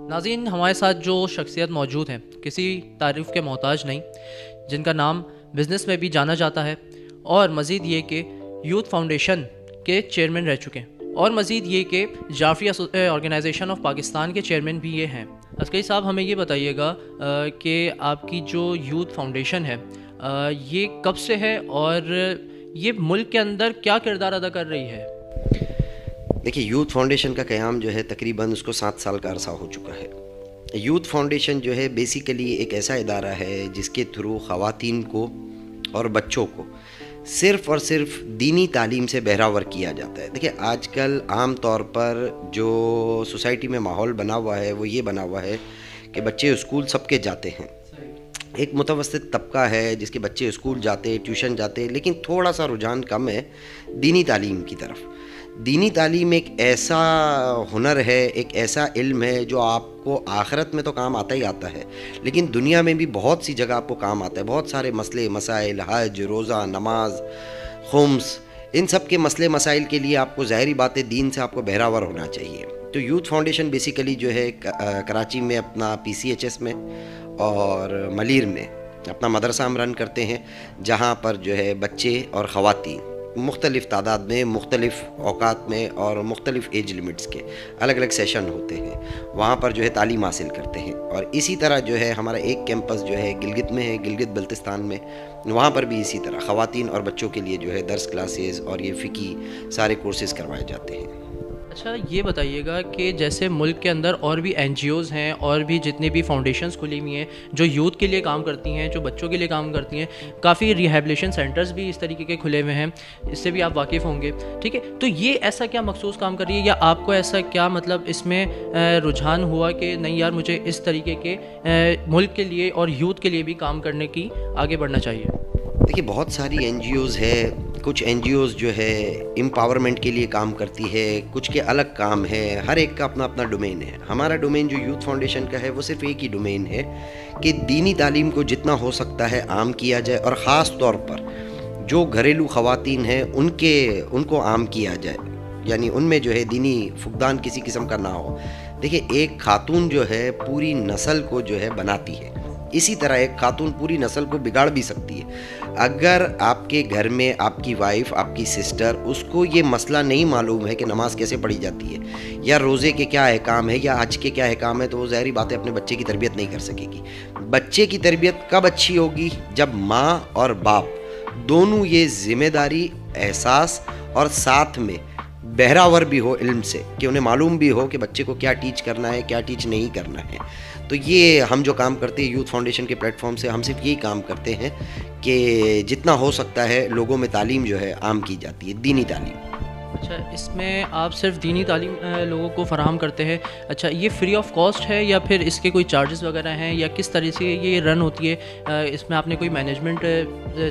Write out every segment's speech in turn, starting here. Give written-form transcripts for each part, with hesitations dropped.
ناظرین، ہمارے ساتھ جو شخصیت موجود ہیں کسی تعریف کے محتاج نہیں، جن کا نام بزنس میں بھی جانا جاتا ہے، اور مزید یہ کہ یوتھ فاؤنڈیشن کے چیئرمین رہ چکے ہیں، اور مزید یہ کہ جعفری آرگنائزیشن آف پاکستان کے چیئرمین بھی یہ ہیں۔ عسکری صاحب، ہمیں یہ بتائیے گا کہ آپ کی جو یوتھ فاؤنڈیشن ہے یہ کب سے ہے اور یہ ملک کے اندر کیا کردار ادا کر رہی ہے؟ دیکھیے، یوتھ فاؤنڈیشن کا قیام جو ہے تقریباً اس کو 7 سال کا عرصہ ہو چکا ہے۔ یوتھ فاؤنڈیشن جو ہے بیسیکلی ایک ایسا ادارہ ہے جس کے تھرو خواتین کو اور بچوں کو صرف اور صرف دینی تعلیم سے بہراور کیا جاتا ہے۔ دیکھیے، آج کل عام طور پر جو سوسائٹی میں ماحول بنا ہوا ہے وہ یہ بنا ہوا ہے کہ بچے اسکول سب کے جاتے ہیں۔ ایک متوسط طبقہ ہے جس کے بچے اسکول جاتے، ٹیوشن جاتے، لیکن تھوڑا سا رجحان کم ہے دینی تعلیم کی طرف۔ دینی تعلیم ایک ایسا ہنر ہے، ایک ایسا علم ہے جو آپ کو آخرت میں تو کام آتا ہی آتا ہے، لیکن دنیا میں بھی بہت سی جگہ آپ کو کام آتا ہے۔ بہت سارے مسئلے مسائل، حج، روزہ، نماز، خمس، ان سب کے مسئلے مسائل کے لیے آپ کو ظاہری بات ہے دین سے آپ کو بہراور ہونا چاہیے۔ تو یوتھ فاؤنڈیشن بیسیکلی جو ہے کراچی میں اپنا PCHS میں اور ملیر میں اپنا مدرسہ ہم رن کرتے ہیں، جہاں پر جو ہے بچے اور خواتین مختلف تعداد میں، مختلف اوقات میں اور مختلف ایج لمٹس کے الگ الگ سیشن ہوتے ہیں، وہاں پر جو ہے تعلیم حاصل کرتے ہیں۔ اور اسی طرح جو ہے ہمارا ایک کیمپس جو ہے گلگت میں ہے، گلگت بلتستان میں، وہاں پر بھی اسی طرح خواتین اور بچوں کے لیے جو ہے درس کلاسز اور یہ فقہی سارے کورسز کروائے جاتے ہیں۔ اچھا، یہ بتائیے گا کہ جیسے ملک کے اندر اور بھی NGOs ہیں اور بھی جتنی بھی فاؤنڈیشنز کھلی ہوئی ہیں جو یوتھ کے لیے کام کرتی ہیں، جو بچوں کے لیے کام کرتی ہیں، کافی ریہیبلیشن سینٹرز بھی اس طریقے کے کھلے ہوئے ہیں، اس سے بھی آپ واقف ہوں گے، ٹھیک ہے؟ تو یہ ایسا کیا مخصوص کام کر رہی ہے، یا آپ کو ایسا کیا مطلب اس میں رجحان ہوا کہ نہیں یار مجھے اس طریقے کے ملک کے لیے اور یوتھ کے لیے بھی کام کرنے کی آگے بڑھنا چاہیے؟ دیکھیے، بہت ساری NGOs ہے، کچھ NGOs جو ہے امپاورمنٹ کے لیے کام کرتی ہے، کچھ کے الگ کام ہے، ہر ایک کا اپنا اپنا ڈومین ہے۔ ہمارا ڈومین جو یوتھ فاؤنڈیشن کا ہے وہ صرف ایک ہی ڈومین ہے کہ دینی تعلیم کو جتنا ہو سکتا ہے عام کیا جائے، اور خاص طور پر جو گھریلو خواتین ہیں ان کو عام کیا جائے، یعنی ان میں جو ہے دینی فقدان کسی قسم کا نہ ہو۔ دیکھیے، ایک خاتون جو ہے پوری نسل کو جو ہے بناتی ہے، اسی طرح ایک خاتون پوری نسل کو بگاڑ بھی سکتی ہے۔ اگر آپ کے گھر میں آپ کی وائف، آپ کی سسٹر، اس کو یہ مسئلہ نہیں معلوم ہے کہ نماز کیسے پڑھی جاتی ہے، یا روزے کے کیا احکام ہے، یا حج کے کیا احکام ہے، تو وہ ظاہری بات ہے اپنے بچے کی تربیت نہیں کر سکے گی۔ بچے کی تربیت کب اچھی ہوگی؟ جب ماں اور باپ دونوں یہ ذمہ داری، احساس اور ساتھ میں بہراور بھی ہو علم سے، کہ انہیں معلوم بھی ہو کہ بچے کو کیا ٹیچ کرنا ہے، کیا ٹیچ نہیں کرنا ہے۔ تو یہ ہم جو کام کرتے ہیں یوتھ فاؤنڈیشن کے پلیٹ فارم سے، ہم صرف یہی کام کرتے ہیں کہ جتنا ہو سکتا ہے لوگوں میں تعلیم جو ہے عام کی جاتی ہے، دینی تعلیم۔ اچھا، اس میں آپ صرف دینی تعلیم لوگوں کو فراہم کرتے ہیں؟ اچھا، یہ فری آف کاسٹ ہے یا پھر اس کے کوئی چارجز وغیرہ ہیں، یا کس طرح سے یہ رن ہوتی ہے؟ اس میں آپ نے کوئی مینجمنٹ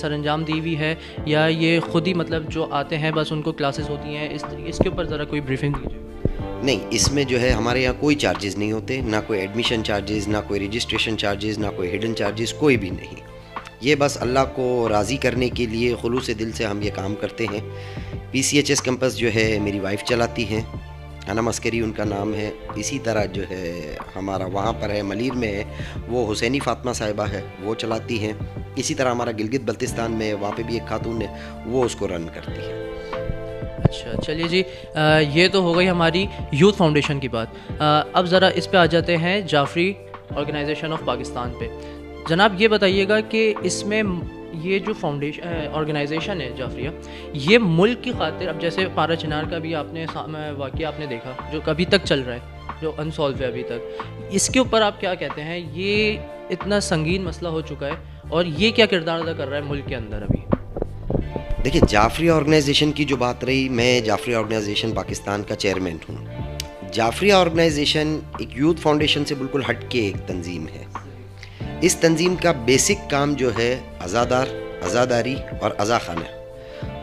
سر انجام دی ہوئی ہے، یا یہ خود ہی مطلب جو آتے ہیں بس ان کو کلاسز ہوتی ہیں؟ اس کے اوپر ذرا کوئی بریفنگ دیجیے۔ نہیں، اس میں جو ہے ہمارے یہاں کوئی چارجز نہیں ہوتے، نہ کوئی ایڈمیشن چارجز، نہ کوئی رجسٹریشن چارجز، نہ کوئی ہڈن چارجز، کوئی بھی نہیں۔ یہ بس اللہ کو راضی کرنے کے لیے خلوص دل سے ہم یہ کام کرتے ہیں۔ PCHS کیمپس جو ہے میری وائف چلاتی ہیں، انم عسکری ان کا نام ہے۔ اسی طرح جو ہے ہمارا وہاں پر ہے ملیر میں ہے، وہ حسینی فاطمہ صاحبہ ہے، وہ چلاتی ہیں۔ اسی طرح ہمارا گلگت بلتستان میں ہے، وہاں پہ بھی ایک خاتون ہے، وہ اس کو رن کرتی ہے۔ اچھا، چلیے جی، یہ تو ہو گئی ہماری یوتھ فاؤنڈیشن کی بات۔ اب ذرا اس پہ آ جاتے ہیں جعفری آرگنائزیشن آف پاکستان پہ۔ جناب، یہ بتائیے گا کہ اس میں یہ جو آرگنائزیشن ہے جعفریہ، یہ ملک کی خاطر، اب جیسے پارا چنار کا بھی آپ نے واقعہ آپ نے دیکھا جو ابھی تک چل رہا ہے، جو انسالو ہے ابھی تک، اس کے اوپر آپ کیا کہتے ہیں؟ یہ اتنا سنگین مسئلہ ہو چکا ہے، اور یہ کیا کردار ادا کر رہا ہے ملک کے اندر ابھی؟ دیکھیے، جعفری آرگنائزیشن کی جو بات رہی، میں جعفری آرگنائزیشن پاکستان کا چیئرمین ہوں۔ جعفری آرگنائزیشن ایک یوتھ فاؤنڈیشن سے بالکل ہٹ کے ایک تنظیم ہے۔ اس تنظیم کا بیسک کام جو ہے عزادار، عزاداری اور عزاخانہ،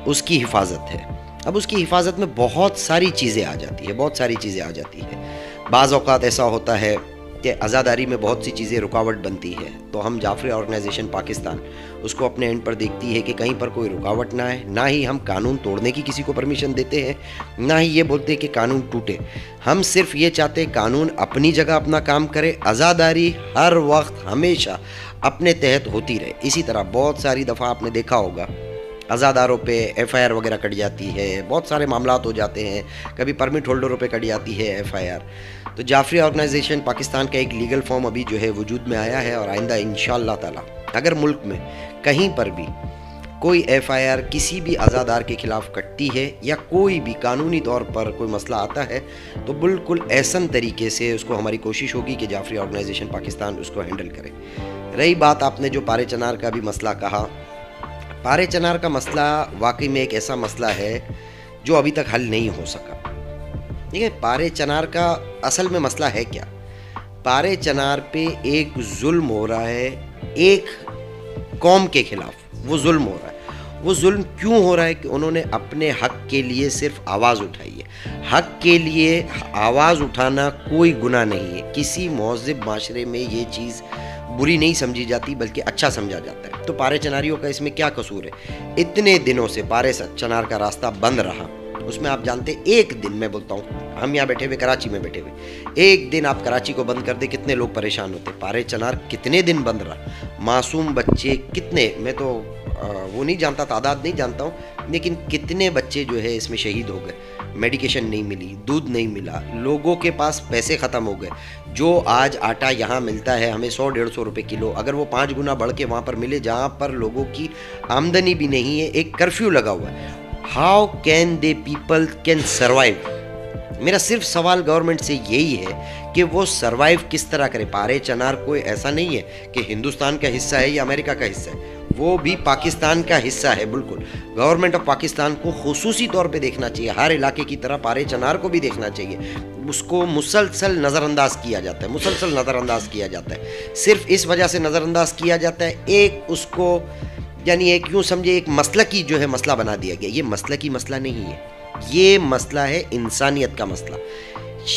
اس کی حفاظت ہے۔ اب اس کی حفاظت میں بہت ساری چیزیں آ جاتی ہے، بعض اوقات ایسا ہوتا ہے کہ عزاداری میں بہت سی چیزیں رکاوٹ بنتی ہے، تو ہم جعفری آرگنائزیشن پاکستان اس کو اپنے اینڈ پر دیکھتی ہے کہ کہیں پر کوئی رکاوٹ نہ آئے. نہ ہی ہم قانون توڑنے کی کسی کو پرمیشن دیتے ہیں، نہ ہی یہ بولتے کہ قانون ٹوٹے. ہم صرف یہ چاہتے قانون اپنی جگہ اپنا کام کرے، عزاداری ہر وقت ہمیشہ اپنے تحت ہوتی رہے. اسی طرح بہت ساری دفعہ آپ نے دیکھا ہوگا عزاداروں پہ ایف آئی آر وغیرہ کٹ جاتی ہے، بہت سارے معاملات ہو جاتے ہیں، کبھی پرمٹ ہولڈروں پہ کٹ جاتی ہے ایف آئی آر. تو جعفری آرگنائزیشن پاکستان کا ایک لیگل فارم ابھی جو ہے وجود میں آیا ہے، اور آئندہ انشاءاللہ تعالی اگر ملک میں کہیں پر بھی کوئی ایف آئی آر کسی بھی عزادار کے خلاف کٹتی ہے یا کوئی بھی قانونی طور پر کوئی مسئلہ آتا ہے، تو بالکل ایسن طریقے سے اس کو ہماری کوشش ہوگی کہ جعفری آرگنائزیشن پاکستان اس کو ہینڈل کرے. رہی بات آپ نے جو پارے چنار کا بھی مسئلہ کہا، پارے چنار کا مسئلہ واقعی میں ایک ایسا مسئلہ ہے جو ابھی تک حل نہیں ہو سکا. ٹھیک ہے، پارے چنار کا اصل میں مسئلہ ہے کیا؟ پارے چنار پہ ایک ظلم ہو رہا ہے ایک قوم کے خلاف، وہ ظلم ہو رہا ہے. وہ ظلم کیوں ہو رہا ہے؟ کہ انہوں نے اپنے حق کے لیے صرف آواز اٹھائی ہے. حق کے لیے آواز اٹھانا کوئی گناہ نہیں ہے، کسی مہذب معاشرے میں یہ چیز بری نہیں سمجھی جاتی بلکہ اچھا سمجھا جاتا ہے. تو پارے چناریوں کا اس میں کیا قصور ہے؟ اتنے دنوں سے پارے چنار کا راستہ بند رہا، اس میں آپ جانتے ایک دن، میں بولتا ہوں ہم یہاں بیٹھے ہوئے کراچی میں بیٹھے ہوئے، ایک دن آپ کراچی کو بند کر دے کتنے لوگ پریشان ہوتے. پارے چنار کتنے دن بند رہا، معصوم بچے کتنے، میں تو وہ نہیں جانتا، تعداد نہیں جانتا ہوں، لیکن کتنے بچے جو ہے اس میں شہید ہو گئے. میڈیکیشن نہیں ملی، دودھ نہیں ملا، لوگوں کے پاس پیسے ختم ہو گئے. جو آج آٹا یہاں ملتا ہے ہمیں 100-150 روپے کلو، اگر وہ 5 گنا بڑھ کے وہاں پر ملے جہاں پر لوگوں کی آمدنی بھی نہیں ہے، ایک کرفیو لگا ہوا ہے. How can they people can survive? میرا صرف سوال گورنمنٹ سے یہی ہے کہ وہ سروائیو کس طرح کرے. پارے چنار کوئی ایسا نہیں ہے کہ ہندوستان کا حصہ ہے یا امریکہ کا حصہ ہے، وہ بھی پاکستان کا حصہ ہے. بالکل گورنمنٹ آف پاکستان کو خصوصی طور پہ دیکھنا چاہیے، ہر علاقے کی طرح پارے چنار کو بھی دیکھنا چاہیے. اس کو مسلسل نظر انداز کیا جاتا ہے، مسلسل نظر انداز کیا جاتا ہے. صرف اس وجہ سے نظر انداز کیا جاتا ہے، ایک اس کو یعنی ایک یوں سمجھے ایک مسلکی جو ہے مسئلہ بنا دیا گیا. یہ مسلکی مسئلہ نہیں ہے، یہ مسئلہ ہے انسانیت کا مسئلہ.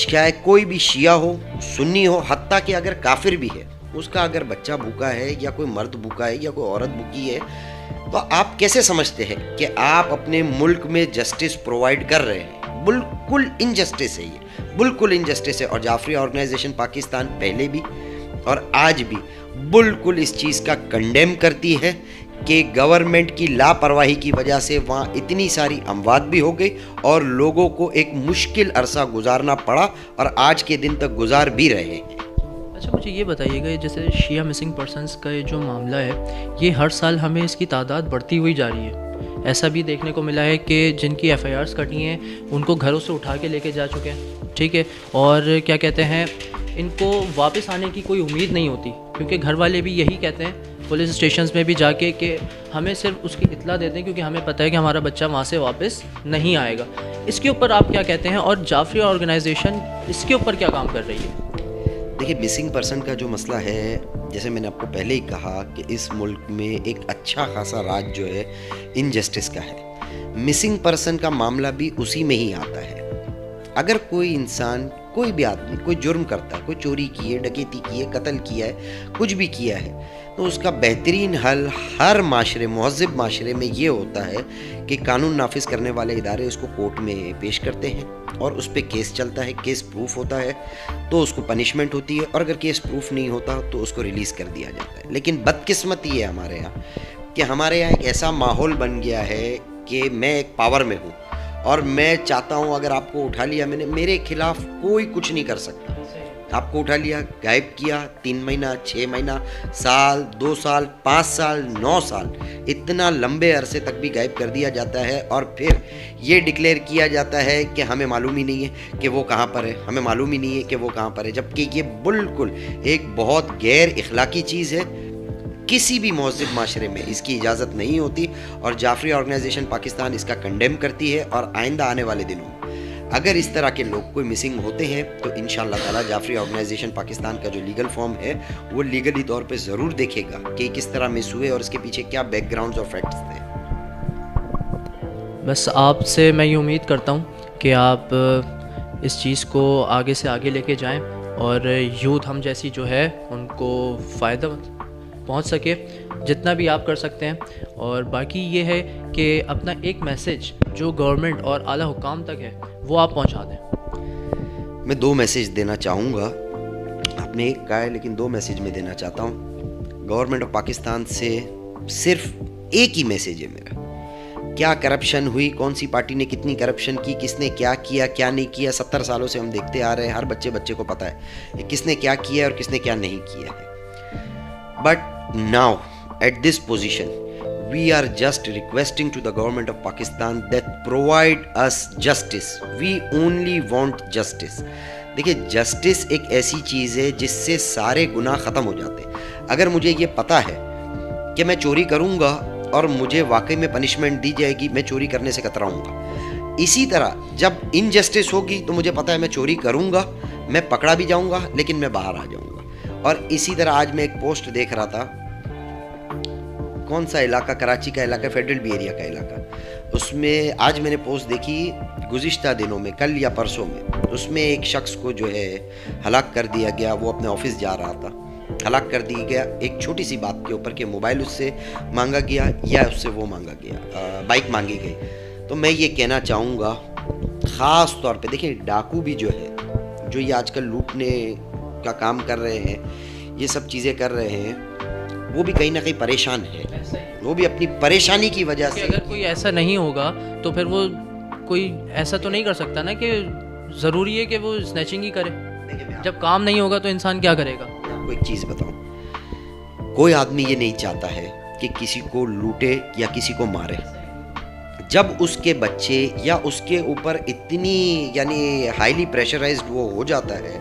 چاہے کوئی بھی شیعہ ہو، سنی ہو، حتیٰ کہ اگر کافر بھی ہے، اس کا اگر بچہ بھوکا ہے یا کوئی مرد بھوکا ہے یا کوئی عورت بھوکی ہے، تو آپ کیسے سمجھتے ہیں کہ آپ اپنے ملک میں جسٹس پرووائڈ کر رہے ہیں؟ بالکل انجسٹس ہے، یہ بالکل انجسٹس ہے. اور جعفری آرگنائزیشن پاکستان پہلے بھی اور آج بھی بالکل اس چیز کا کنڈیم کرتی ہے کہ گورنمنٹ کی لاپرواہی کی وجہ سے وہاں اتنی ساری اموات بھی ہو گئی اور لوگوں کو ایک مشکل عرصہ گزارنا پڑا اور آج کے دن تک گزار بھی رہے ہیں. اچھا مجھے یہ بتائیے گا، جیسے شیعہ مسنگ پرسنس کا یہ جو معاملہ ہے، یہ ہر سال ہمیں اس کی تعداد بڑھتی ہوئی جا رہی ہے. ایسا بھی دیکھنے کو ملا ہے کہ جن کی ایف آئی آرز کٹی ہیں ان کو گھروں سے اٹھا کے لے کے جا چکے ہیں، ٹھیک ہے، اور کیا کہتے ہیں، ان کو واپس آنے کی کوئی امید نہیں ہوتی، کیونکہ گھر والے بھی یہی کہتے ہیں پولیس اسٹیشنز میں بھی جا کے کہ ہمیں صرف اس کی اطلاع دیتے ہیں کیونکہ ہمیں پتہ ہے کہ ہمارا بچہ وہاں سے واپس نہیں آئے گا. اس کے اوپر آپ کیا کہتے ہیں، اور جعفری آرگنائزیشن اس کے اوپر کیا کام کر رہی ہے؟ دیکھیے، مسنگ پرسن کا جو مسئلہ ہے، جیسے میں نے آپ کو پہلے ہی کہا کہ اس ملک میں ایک اچھا خاصا راج جو ہے انجسٹس کا ہے. مسنگ پرسن کا معاملہ بھی اسی میں ہی آتا ہے. اگر کوئی انسان، کوئی بھی آدمی کوئی جرم کرتا ہے، کوئی چوری کی ہے، ڈکیتی کی ہے، قتل کیا ہے، کچھ بھی کیا ہے، تو اس کا بہترین حل ہر معاشرے، مہذب معاشرے میں یہ ہوتا ہے کہ قانون نافذ کرنے والے ادارے اس کو کورٹ میں پیش کرتے ہیں اور اس پہ کیس چلتا ہے. کیس پروف ہوتا ہے تو اس کو پنشمنٹ ہوتی ہے، اور اگر کیس پروف نہیں ہوتا تو اس کو ریلیز کر دیا جاتا ہے. لیکن بدقسمتی ہے ہمارے یہاں کہ ہمارے یہاں ایک ایسا ماحول بن گیا ہے کہ میں ایک پاور میں ہوں اور میں چاہتا ہوں اگر آپ کو اٹھا لیا میں نے، میرے خلاف کوئی کچھ نہیں کر سکتا. آپ کو اٹھا لیا، غائب کیا، 3 مہینہ، 6 مہینہ، سال، 2 سال، 5 سال، 9 سال، اتنا لمبے عرصے تک بھی غائب کر دیا جاتا ہے، اور پھر یہ ڈکلیئر کیا جاتا ہے کہ ہمیں معلوم ہی نہیں ہے کہ وہ کہاں پر ہے، ہمیں معلوم ہی نہیں ہے کہ وہ کہاں پر ہے. جبکہ یہ بالکل ایک بہت غیر اخلاقی چیز ہے. کسی بھی مہذب معاشرے میں اس کی اجازت نہیں ہوتی، اور جعفری آرگنائزیشن پاکستان اس کا کنڈیم کرتی ہے. اور آئندہ آنے والے دنوں میں اگر اس طرح کے لوگ کوئی مسنگ ہوتے ہیں تو انشاءاللہ تعالی جعفری آرگنائزیشن پاکستان کا جو لیگل فارم ہے وہ لیگلی طور پہ ضرور دیکھے گا کہ کس طرح مس ہوئے اور اس کے پیچھے کیا بیک گراؤنڈز اور فیکٹس تھے. بس آپ سے میں یہ امید کرتا ہوں کہ آپ اس چیز کو آگے سے آگے لے کے جائیں اور یوتھ ہم جیسی جو ہے ان کو فائدہ پہنچ سکے جتنا بھی آپ کر سکتے ہیں. اور باقی یہ ہے کہ اپنا ایک میسیج جو گورنمنٹ اور اعلیٰ حکام تک ہے وہ آپ پہنچا دیں. میں 2 میسیج دینا چاہوں گا. آپ نے ایک کہا ہے لیکن 2 میسیج میں دینا چاہتا ہوں. گورنمنٹ آف پاکستان سے صرف ایک ہی میسیج ہے میرا. کیا کرپشن ہوئی, کون سی پارٹی نے کتنی کرپشن کی, کس نے کیا کیا کیا نہیں کیا, 70 سالوں سے ہم دیکھتے آ رہے ہیں. ہر بچے کو پتہ ہے کس نے کیا کیا اور کس نے کیا نہیں کیا ہے. But now at this position we are just requesting to the government of Pakistan that provide us justice. We only want justice. دیکھیں جسٹس ایک ایسی چیز ہے جس سے سارے گناہ ختم ہو جاتے ہیں. اگر مجھے یہ پتہ ہے کہ میں چوری کروں گا اور مجھے واقعی میں پنشمنٹ دی جائے گی, میں چوری کرنے سے کتراؤں گا. اسی طرح جب انجسٹس ہوگی تو مجھے پتہ ہے میں چوری کروں گا, میں پکڑا بھی جاؤں گا لیکن میں باہر آ جاؤں گا. اور اسی طرح آج میں ایک پوسٹ دیکھ رہا تھا, کون سا علاقہ, کراچی کا علاقہ, فیڈرل بی ایریا کا علاقہ, اس میں آج میں نے پوسٹ دیکھی گزشتہ دنوں میں, کل یا پرسوں میں, اس میں ایک شخص کو جو ہے ہلاک کر دیا گیا. وہ اپنے آفس جا رہا تھا, ہلاک کر دیا گیا ایک چھوٹی سی بات کے اوپر کہ موبائل اس سے مانگا گیا یا اس سے وہ مانگا گیا, بائک مانگی گئی. تو میں یہ کہنا چاہوں گا خاص طور پہ, دیکھیں ڈاکو بھی جو ہے, جو یہ آج کل لوٹنے کا کام کر رہے ہیں, یہ سب چیزیں کر رہے ہیں, وہ بھی کہیں نہ کہیں پریشان ہے. وہ بھی اپنی پریشانی کی وجہ سے, اگر کوئی ایسا نہیں ہوگا تو پھر وہ کوئی ایسا تو نہیں کر سکتا نا کہ ضروری ہے کہ وہ اسنیچنگ ہی کرے. جب کام نہیں ہوگا تو انسان کیا کرے گا. آپ کو ایک چیز بتاؤں, کوئی آدمی یہ نہیں چاہتا ہے کہ کسی کو لوٹے یا کسی کو مارے. جب اس کے بچے یا اس کے اوپر اتنی یعنی ہائیلی پریشرائزڈ وہ ہو جاتا ہے,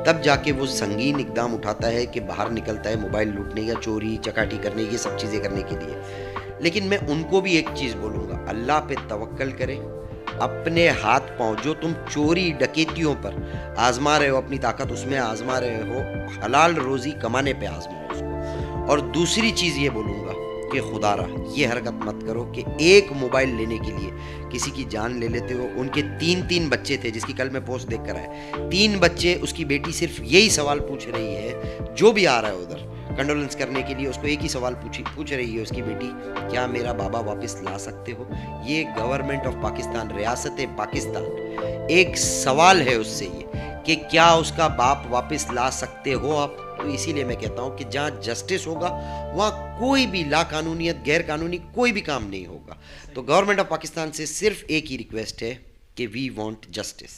تب جا کے وہ سنگین اقدام اٹھاتا ہے کہ باہر نکلتا ہے موبائل لوٹنے یا چوری چکاٹی کرنے, یہ سب چیزیں کرنے کے لیے. لیکن میں ان کو بھی ایک چیز بولوں گا, اللہ پہ توکل کرے, اپنے ہاتھ پاؤں جو تم چوری ڈکیتیوں پر آزما رہے ہو, اپنی طاقت اس میں آزما رہے ہو, حلال روزی کمانے پہ آزماؤ اس کو. اور دوسری چیز یہ بولوں گا کہ خدا را یہ حرکت مت کرو کہ ایک موبائل لینے کے لیے کسی کی جان لے لیتے ہو. ان کے 3 بچے تھے, جس کی کل میں پوسٹ دیکھ کر آئے, 3 بچے. اس کی بیٹی صرف یہی سوال پوچھ رہی ہے, جو بھی آ رہا ہے ادھر کنڈولنس کرنے کے لیے, اس کو ایک ہی سوال پوچھ رہی ہے اس کی بیٹی, کیا میرا بابا واپس لا سکتے ہو. یہ گورنمنٹ آف پاکستان, ریاست پاکستان, ایک سوال ہے اس سے یہ کہ کیا اس کا باپ واپس لا سکتے ہو آپ. تو اسی لیے میں کہتا ہوں کہ جہاں جسٹس ہوگا وہاں کوئی بھی لا قانونیت, غیر قانونی کوئی بھی کام نہیں ہوگا. تو گورنمنٹ آف پاکستان سے صرف ایک ہی ریکویسٹ ہے کہ وی وانٹ جسٹس.